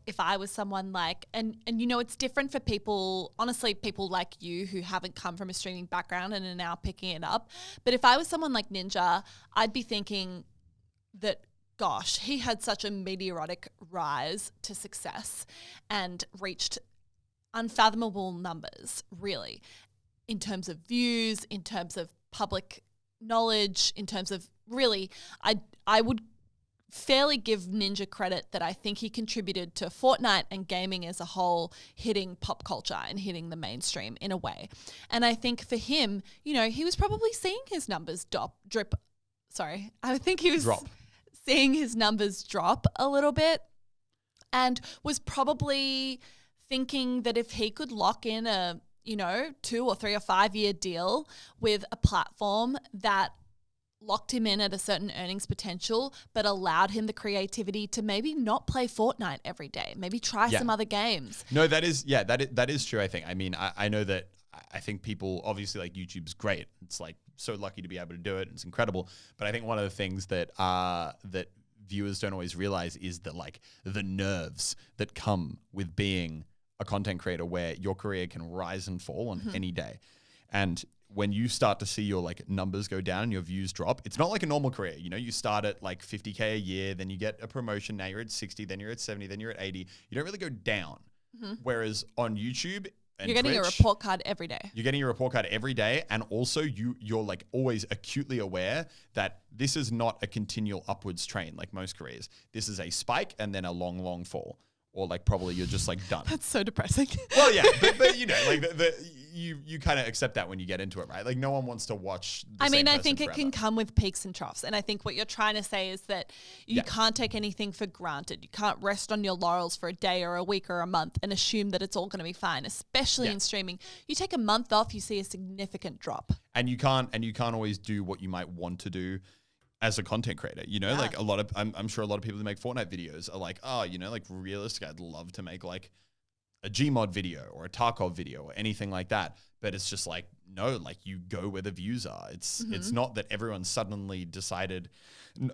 if I was someone like, and it's different for people, honestly, people like you who haven't come from a streaming background and are now picking it up. But if I was someone like Ninja, I'd be thinking that, gosh, he had such a meteoric rise to success and reached unfathomable numbers, really, in terms of views, in terms of public knowledge, in terms of really, I would fairly give Ninja credit that I think he contributed to Fortnite and gaming as a whole hitting pop culture and hitting the mainstream in a way. And I think for him, he was probably seeing his numbers drip. Sorry, I think he was seeing his numbers drop a little bit and was probably thinking that if he could lock in a 2 or 3 or 5 year deal with a platform that locked him in at a certain earnings potential, but allowed him the creativity to maybe not play Fortnite every day, maybe try some other games. No, that is true, I think. I mean, I know that I think people, obviously, like, YouTube's great. It's like so lucky to be able to do it. It's incredible. But I think one of the things that that viewers don't always realize is that, like, the nerves that come with being a content creator where your career can rise and fall on any day. And when you start to see your, like, numbers go down and your views drop, it's not like a normal career. You start at like 50K a year, then you get a promotion. Now you're at 60, then you're at 70, then you're at 80. You don't really go down. Whereas on YouTube and you're getting Twitch, a report card every day. You're getting a report card every day. And also you're like always acutely aware that this is not a continual upwards train like most careers. This is a spike and then a long, long fall. Or like probably you're just like done. That's so depressing. Well, yeah, but like you kind of accept that when you get into it, right? Like no one wants to watch the I same mean, I person think forever. it can come with peaks and troughs. And I think what you're trying to say is that you can't take anything for granted. You can't rest on your laurels for a day or a week or a month and assume that it's all going to be fine, especially in streaming. You take a month off, you see a significant drop. And you can't always do what you might want to do as a content creator, like I'm sure a lot of people who make Fortnite videos are like, like realistic, I'd love to make like a Gmod video or a Tarkov video or anything like that. But it's just like, no, like you go where the views are. It's not that everyone suddenly decided,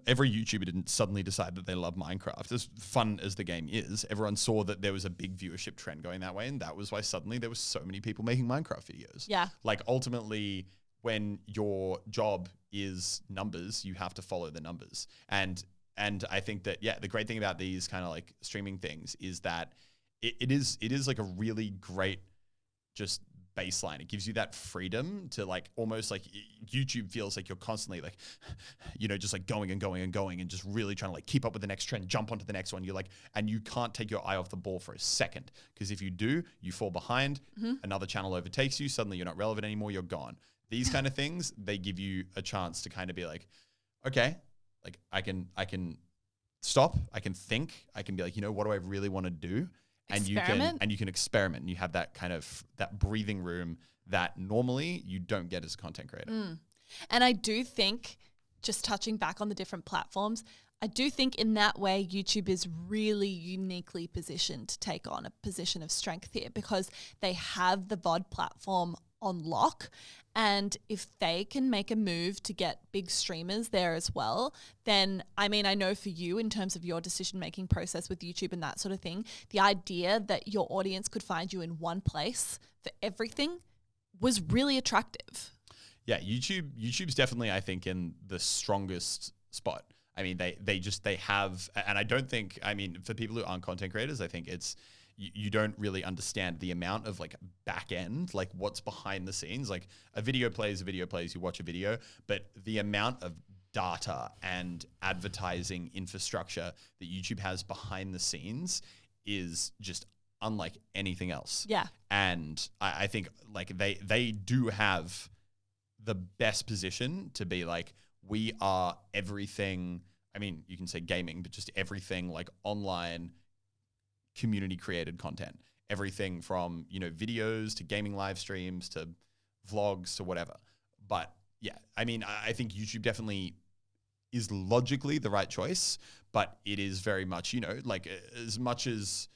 every YouTuber didn't suddenly decide that they love Minecraft. As fun as the game is, everyone saw that there was a big viewership trend going that way. And that was why suddenly there was so many people making Minecraft videos. Yeah. Like ultimately, when your job is numbers, you have to follow the numbers. And I think that, the great thing about these kind of like streaming things is that it is like a really great just baseline. It gives you that freedom to like almost like YouTube feels like you're constantly like, just like going and going and going and just really trying to like keep up with the next trend, jump onto the next one. You're like, and you can't take your eye off the ball for a second because if you do, you fall behind, another channel overtakes you, suddenly you're not relevant anymore, you're gone. These kind of things, they give you a chance to kind of be like, okay, like I can stop, I can think, I can be like, what do I really want to do? And you can experiment and you have that kind of that breathing room that normally you don't get as a content creator. And I do think, just touching back on the different platforms, I do think in that way YouTube is really uniquely positioned to take on a position of strength here because they have the VOD platform on lock. And if they can make a move to get big streamers there as well, then, I mean, I know for you in terms of your decision-making process with YouTube and that sort of thing, the idea that your audience could find you in one place for everything was really attractive. Yeah, YouTube's definitely, I think, in the strongest spot. I mean, they have, and I don't think, I mean, for people who aren't content creators, I think it's, you don't really understand the amount of like back end, like what's behind the scenes. Like a video plays, you watch a video, but the amount of data and advertising infrastructure that YouTube has behind the scenes is just unlike anything else. Yeah. And I think like they do have the best position to be like, we are everything. I mean, you can say gaming, but just everything like online community created content, everything from, videos to gaming live streams to vlogs to whatever. But yeah, I mean, I think YouTube definitely is logically the right choice, but it is very much, like as much as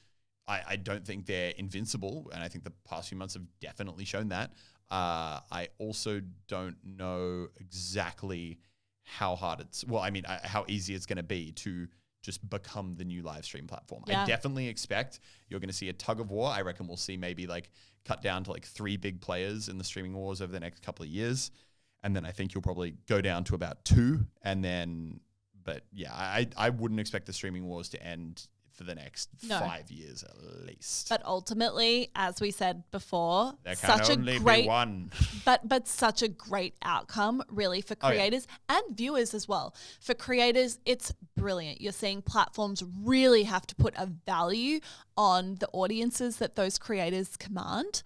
I don't think they're invincible. And I think the past few months have definitely shown that. I also don't know exactly how hard how easy it's going to be to just become the new live stream platform. Yeah. I definitely expect you're going to see a tug of war. I reckon we'll see maybe like cut down to like 3 big players in the streaming wars over the next couple of years. And then I think you'll probably go down to about 2. And then, but yeah, I wouldn't expect the streaming wars to end for the next 5 years at least. But ultimately, as we said before, there can such only a great be one. But such a great outcome, really, for creators and viewers as well. For creators, it's brilliant. You're seeing platforms really have to put a value on the audiences that those creators command.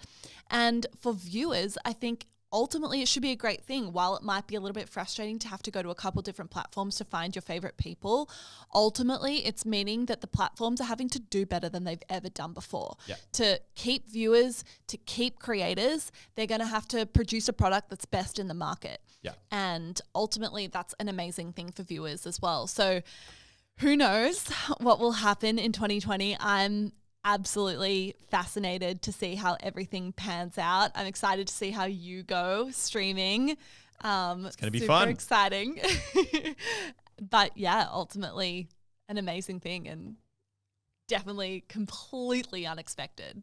And for viewers, I think ultimately it should be a great thing. While it might be a little bit frustrating to have to go to a couple different platforms to find your favorite people, ultimately it's meaning that the platforms are having to do better than they've ever done before. Yeah. To keep viewers, to keep creators, they're going to have to produce a product that's best in the market. Yeah. And ultimately that's an amazing thing for viewers as well. So who knows what will happen in 2020? I'm absolutely fascinated to see how everything pans out. I'm excited to see how you go streaming. It's going to be super fun. Exciting. But yeah, ultimately an amazing thing and definitely completely unexpected.